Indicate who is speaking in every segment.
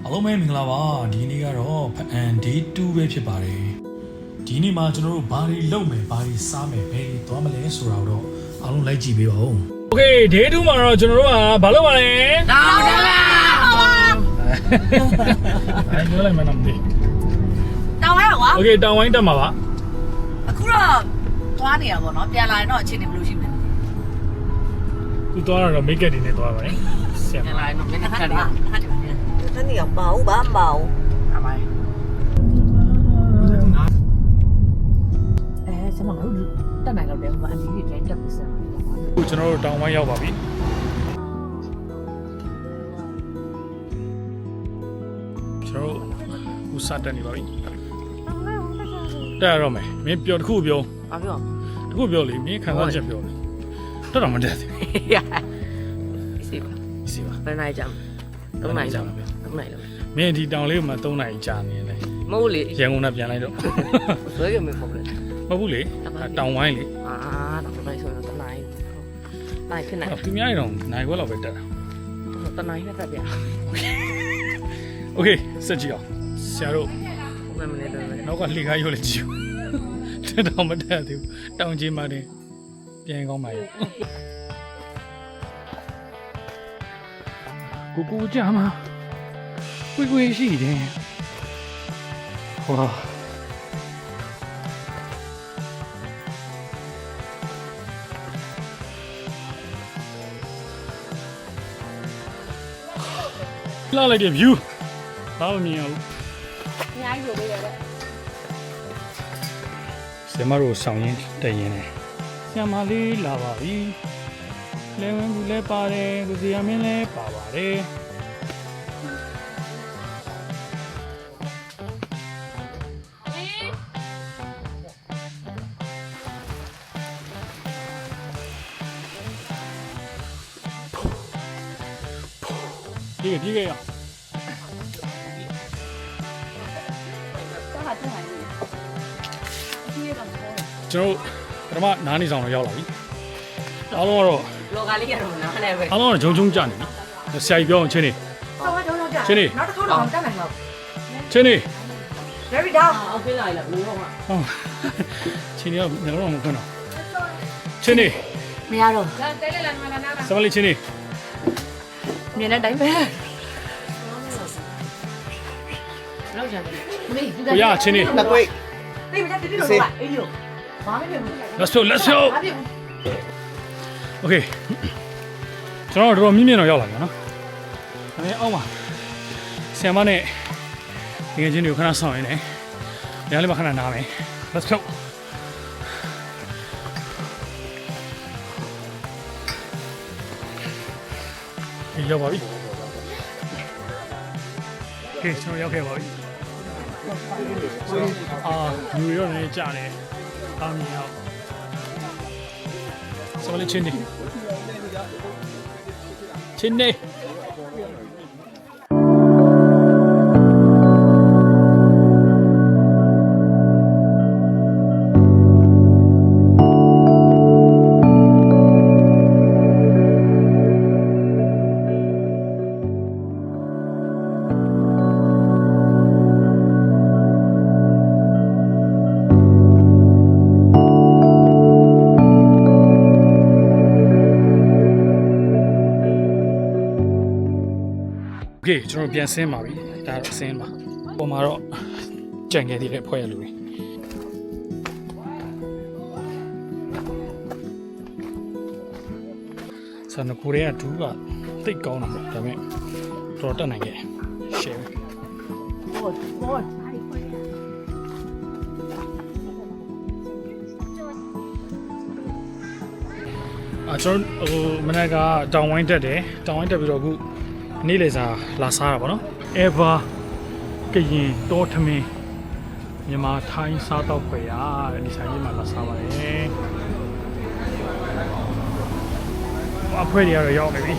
Speaker 1: အားလုံးပဲမင်္ဂလာပါဒီနေ့ကတော့ဖအန် day 2ပဲဖြစ်ပါတယ်ဒီနေ့မှာကျွန်တော်တို့ဘာတွေလုပ်မယ်ဘာတွေစားမယ်ဘယ်တွေသွားမလဲဆိုတာတော့အားလုံးလိုက်ကြည့်ပေးပါဦး Okay day 2မှာတော့ကျွန်တော်တို့ကဘာလုပ်ပါလဲ
Speaker 2: တောင်းတပါ
Speaker 1: အဲ့ပြောလိုက်မှန်းမသိ
Speaker 2: တောင်းဝိုင်းကွာ
Speaker 1: Okay တောင်ဝိုင်းတက်မှာပါ
Speaker 2: အခုတော့သွားနေရပါတော့ပြန်လာရင်တော့အခြေအနေဘယ်လိုရှိမလဲ
Speaker 1: ခုသွားတော့ make up တွေနဲ့သွားပါမယ်ဆက်
Speaker 2: ပြန်လာရင်တော့မင်းကခက်တယ်ခက်တယ်
Speaker 3: 那你要包吧包？
Speaker 2: 干嘛？哎，怎么老是带买了点饭店的真不是？
Speaker 1: ခုကျွန်တော်တို့တောင်ဝိုင်းရောက်ပါပြီကျွန်တော်ခုစတက်နေပါပြီတက်ရတော့မယ်မင်းပြောတခုပြော
Speaker 2: ဘာပြော
Speaker 1: တခုပြောလေမင်းခံစားချက်ပြောလေတော်တော်မတက်သေး
Speaker 2: စီပါ
Speaker 1: စီပါ
Speaker 2: ဘယ်နိုင်ကြမလဲ3နိုင်ကြမလဲ3နိုင်လို့
Speaker 1: မင်းဒီတောင်လေးမှာ3နိုင်ကြာနေလေ
Speaker 2: မဟုတ်လေ
Speaker 1: ရန်ကုန်ကပြန်လိုက်တော့
Speaker 2: ဘယ်ကမဟုတ်လဲ
Speaker 1: မဟုတ်ဘူးလေတောင်ဝိုင်းလေ
Speaker 2: တော့ဘယ်ဆိုတော့3နိုင်နိုင်ဖြစ်နိုင်
Speaker 1: သူများတော့နိုင်ခွက်လောက်ပဲတက်တာ
Speaker 2: 3နိုင်နဲ့တက်ပြ
Speaker 1: โอเคစက်ကြည့်အောင်ဆရာတို့
Speaker 2: ဘယ်မနေတော့လဲ
Speaker 1: နောက်ကလှေကားရိုးလေကြည့်တက်တော့မတက်သေးဘူးတောင်ကြီးမှတင်ပြန်ကောင်းပါရဲ့ကိုကြမှာကွေရှိတယ်ဝါလာလိုက်တဲ့ view ဘာမှမမြင်ဘူး
Speaker 2: အများကြီးလိုပေးရတယ်
Speaker 1: ဆရာမတို့ဆောင်ရင်းတက်ရင်းနေဆရာမလေးလာပါပြီလဲဝင်ဘူးလဲပါတယ်ကိုစီရမင်းလဲပါပါတယ်ပြေးရအောင်ကျွန်တော်ပထမနားနေဆောင်တော့ရောက်လာပြီအားလုံးကတော့
Speaker 2: လောကလေးကတော့နားလဲပဲ
Speaker 1: အားလုံးကတော့ဂျုံကြနေပြီဆရာကြီးပြောအောင်ချင်းနေချင်းနေ
Speaker 2: နောက်တစ်ခေါက်တော့တက်မယ်ဟုတ်
Speaker 1: ချင်းနေ
Speaker 2: very down အော်ပြေးလာလားဘယ်လိုမှ
Speaker 1: ဟုတ်ချင်းနေကငါတို့မခွန်းတော့ချင်းနေ
Speaker 2: မရတော့
Speaker 1: တဲလေလာမလာနာစမလေးချင်းနေ
Speaker 2: မြင်တဲ့အတိုင်းပဲလောက်ကြတယ်မင်း
Speaker 1: ကိုရချင်းနေ
Speaker 3: 那贵。
Speaker 2: သိမကြတိတိလို့ပါအေးလို့ဘာမှမဖြစ်ဘူး
Speaker 1: Let's go Okay ကျွန်တော်တို့မြင့်မြင့်တော့ရောက်လာပြီနော်ဒါပေမဲ့အောက်မှာဆရာမနဲ့ငယ်ချင်းတွေကိုခဏဆောင်ရင်းနေညလေးမှာခဏနားမယ် Let's go ရောက်ပါပြီ Okay ကျွန်တော်ရောက်ခဲ့ပါပြီညူရောနေကြတယ်အားမြင်အောင်စမလေးချင်းနေချင်းနေโอเคကျွန်တော်ပြန်ဆင်းပါပြီဒါတော့ဆင်းပါပေါ်မှာတော့ကြံခဲ့သေးတဲ့ဖွဲ့ရလူတွေဆန်ကိုရီးယားဒူးကတိတ်ကောင်းတာပေါ့ဒါပေမဲ့တော်တက်နိုင်ခဲ့ရှယ်ကျွန်တော်ဟိုမနေ့ကတောင်ဝိုင်းတက်တယ်တောင်ဝိုင်းတက်ပြီးတော့အခုနေ့လေစာလာစားတာပေါ့နော် Ever ကရင်တောထမင်းမြန်မာထိုင်းစားတော့ခွေရတဲ့ဒီဆိုင်ကြီးမှာလာစားပါတယ်အဖွဲတွေကတော့ရောက်နေပြီ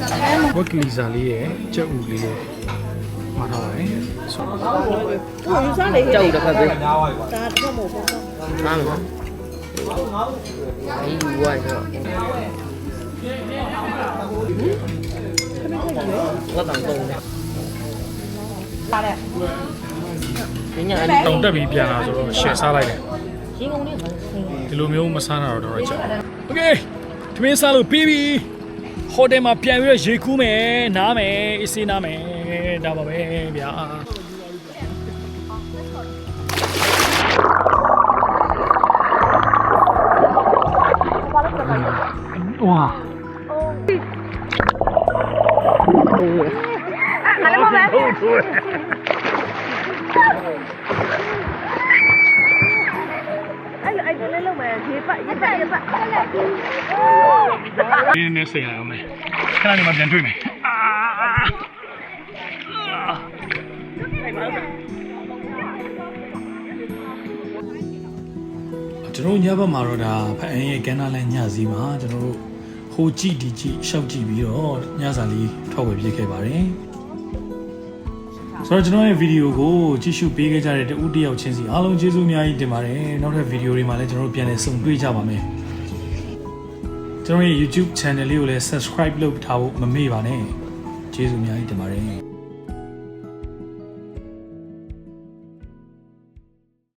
Speaker 2: က
Speaker 1: ဝက်ကလီစာလေးရယ်ကြက်ဥလေးရယ်မှာထားပါတယ်ဆိုတော့
Speaker 3: 我有啥嘞？
Speaker 4: ကြောက်တစ်ဖက်ပဲ
Speaker 3: 咱这么多。
Speaker 4: ထားမှာအေးဝိုင်းတော့我当中的。
Speaker 3: 啥嘞？
Speaker 4: 人家
Speaker 1: တောင်တက်ပြီးပြန်လာဆိုတော့ရှယ်စားလိုက်တယ်
Speaker 4: 新功能很新。
Speaker 1: ဒီလိုမျိုးမစားတာတော့တော်တော်ကြာโอเคထမင်းစားလို့ပြီးပြီဟိုတယ်မှာပြန်ပြီးတော့ရေကူးမယ်နားမယ်အေးစေးနားမယ်ဒါပါပဲဗျာ哇！နည်းနည်းစိတ်ရအောင်မယ်ခဏနေမှပြန်တွေ့မယ်ကျွန်တော်ညဘက်မှာတော့ဒါဖအန်းရဲ့ကန်းနာလန်ညစီမှာကျွန်တော်တို့ဟိုကြည့်ဒီကြည့်ရှောက်ကြည့်ပြီးတော့ညစာလေးထောက်ဝယ်ပြေးခဲ့ပါတယ်ဆိုတော့ကျွန်တော်ရဲ့ဗီဒီယိုကိုကြည့်ရှုပေးခဲ့ကြတဲ့တဦးတစ်ယောက်ချင်းစီအားလုံးကျေးဇူးအများကြီးတင်ပါတယ်နောက်ထပ်ဗီဒီယိုတွေမှာလည်းကျွန်တော်တို့ပြန်လည်ဆုံတွေ့ကြပါမယ်ကျွန်တော်ရဲ့ YouTube channel လေးကိုလည်း subscribe လုပ်ထားဖို့မမေ့ပါနဲ့ကျေးဇူးအများကြီးတင်ပါတယ်